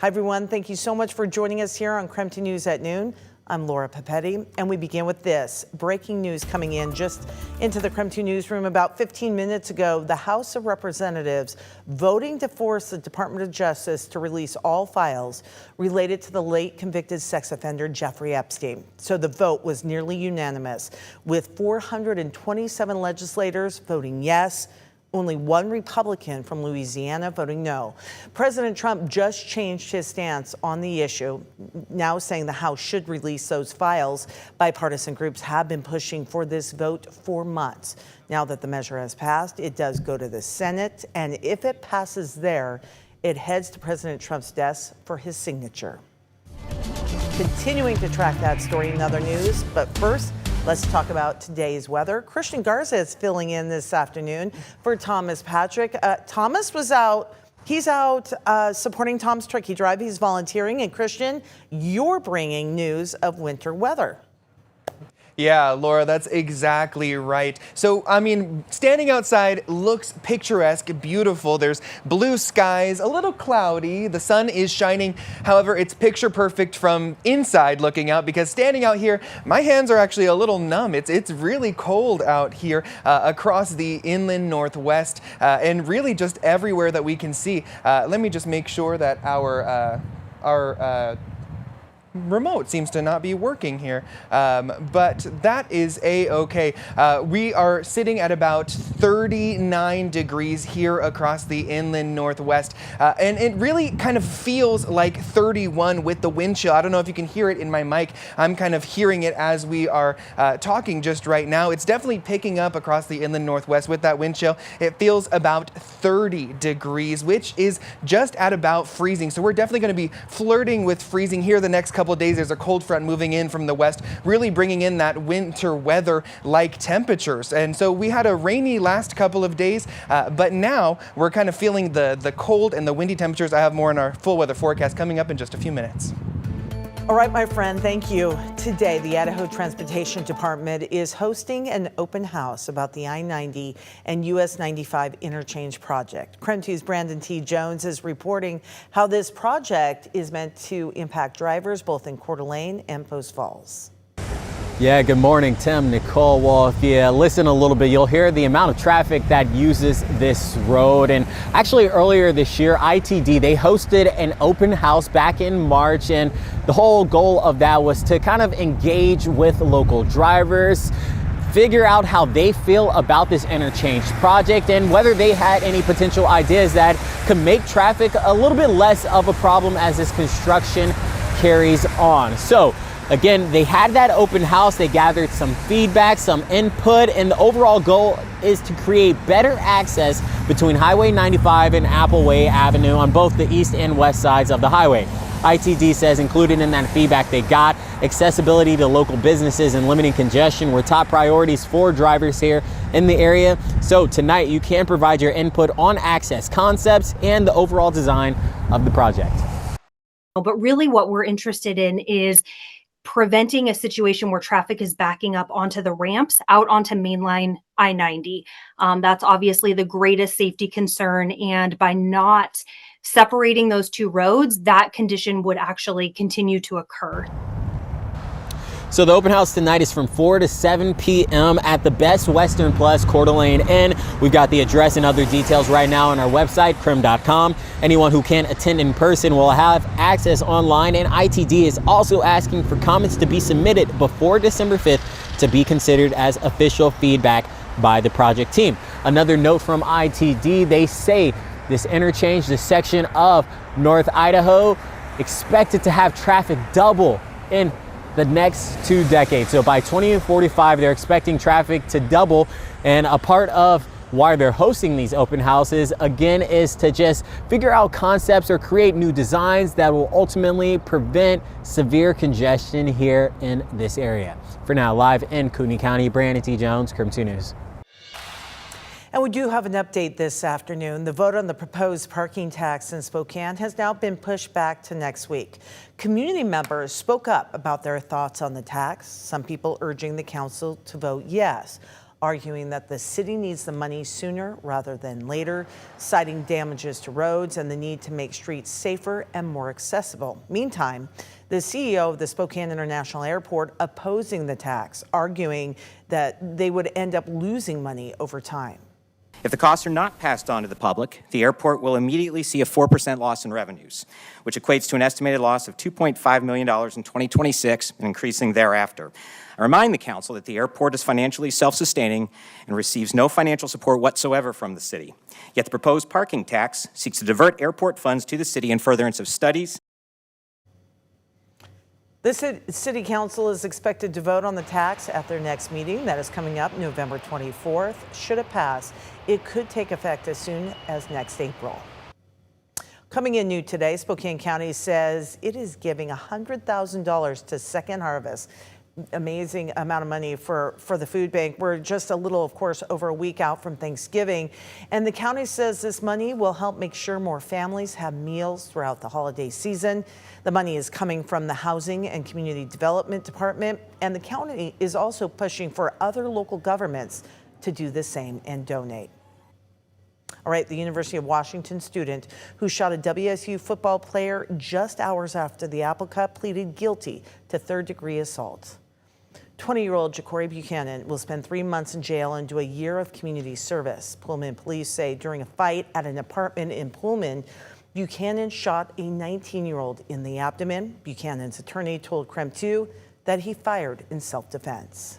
Hi, everyone. Thank you so much for joining us here on KREM 2 News at noon. I'm Laura Papetti, and we begin with this. Breaking news coming in just into the KREM 2 newsroom about 15 minutes ago. The House of Representatives voting to force the Department of Justice to release all files related to the late convicted sex offender Jeffrey Epstein. So the vote was nearly unanimous, with 427 legislators voting yes. Only one Republican from Louisiana voting no. President Trump just changed his stance on the issue, now saying the House should release those files. Bipartisan groups have been pushing for this vote for months. Now that the measure has passed, it does go to the Senate, and if it passes there, it heads to President Trump's desk for his signature. Continuing to track that story in other news, but first, let's talk about today's weather. Christian Garza is filling in this afternoon for Thomas Patrick. Thomas was out. He's out supporting Tom's Turkey Drive. He's volunteering. And Christian, you're bringing news of winter weather. Yeah, Laura, that's exactly right. So, I mean, standing outside looks picturesque, beautiful. There's blue skies, a little cloudy. The sun is shining. However, it's picture perfect from inside looking out, because standing out here, my hands are actually a little numb. It's really cold out here across the inland northwest and really just everywhere that we can see. Let me just make sure that our remote seems to not be working here, but that is a-okay. We are sitting at about 39 degrees here across the inland northwest, and it really kind of feels like 31 with the wind chill. I don't know if you can hear it in my mic. I'm kind of hearing it as we are talking just right now. It's definitely picking up across the inland northwest with that wind chill. It feels about 30 degrees, which is just at about freezing. So we're definitely going to be flirting with freezing here the next couple of days. There's a cold front moving in from the west, really bringing in that winter weather like temperatures. And so we had a rainy last couple of days, but now we're kind of feeling the cold and the windy temperatures. I have more in our full weather forecast coming up in just a few minutes. All right, my friend, thank you. Today, the Idaho Transportation Department is hosting an open house about the I-90 and US 95 interchange project. KREM 2's Brandon T. Jones is reporting how this project is meant to impact drivers both in Coeur d'Alene and Post Falls. Yeah, good morning, Tim, Nicole. Well, if you listen a little bit, you'll hear the amount of traffic that uses this road. And actually earlier this year, ITD, they hosted an open house back in March. And the whole goal of that was to kind of engage with local drivers, figure out how they feel about this interchange project and whether they had any potential ideas that could make traffic a little bit less of a problem as this construction carries on. So again, they had that open house, they gathered some feedback, some input, and the overall goal is to create better access between Highway 95 and Appleway Avenue on both the east and west sides of the highway. ITD says included in that feedback they got, accessibility to local businesses and limiting congestion were top priorities for drivers here in the area. So tonight you can provide your input on access concepts and the overall design of the project. But really what we're interested in is preventing a situation where traffic is backing up onto the ramps out onto mainline I-90. That's obviously the greatest safety concern, and by not separating those two roads, that condition would actually continue to occur. So the open house tonight is from 4 to 7 p.m. at the Best Western Plus Coeur d'Alene Inn. We've got the address and other details right now on our website, krem.com. Anyone who can't attend in person will have access online, and ITD is also asking for comments to be submitted before December 5th to be considered as official feedback by the project team. Another note from ITD, they say this interchange, this section of North Idaho, expected to have traffic double in the next 2 decades. So by 2045, they're expecting traffic to double. And a part of why they're hosting these open houses, again, is to just figure out concepts or create new designs that will ultimately prevent severe congestion here in this area. For now, live in Kootenai County, Brandon T. Jones, KREM 2 News. And we do have an update this afternoon. The vote on the proposed parking tax in Spokane has now been pushed back to next week. Community members spoke up about their thoughts on the tax, some people urging the council to vote yes. arguing that the city needs the money sooner rather than later, citing damages to roads and the need to make streets safer and more accessible. Meantime, the CEO of the Spokane International Airport opposing the tax, arguing that they would end up losing money over time. If the costs are not passed on to the public, the airport will immediately see a 4% loss in revenues, which equates to an estimated loss of $2.5 million in 2026 and increasing thereafter. I remind the council that the airport is financially self-sustaining and receives no financial support whatsoever from the city. Yet the proposed parking tax seeks to divert airport funds to the city in furtherance of studies. The City Council is expected to vote on the tax at their next meeting. That is coming up November 24th. Should it pass, it could take effect as soon as next April. Coming in new today, Spokane County says it is giving $100,000 to Second Harvest. Amazing amount of money for the food bank. We're just a little, of course, over a week out from Thanksgiving. And the county says this money will help make sure more families have meals throughout the holiday season. The money is coming from the Housing and Community Development Department. And the county is also pushing for other local governments to do the same and donate. All right, the University of Washington student who shot a WSU football player just hours after the Apple Cup pleaded guilty to third-degree assault. 20-year-old Ja'Cory Buchanan will spend 3 months in jail and do a year of community service. Pullman police say during a fight at an apartment in Pullman, Buchanan shot a 19-year-old in the abdomen. Buchanan's attorney told KREM 2 that he fired in self-defense.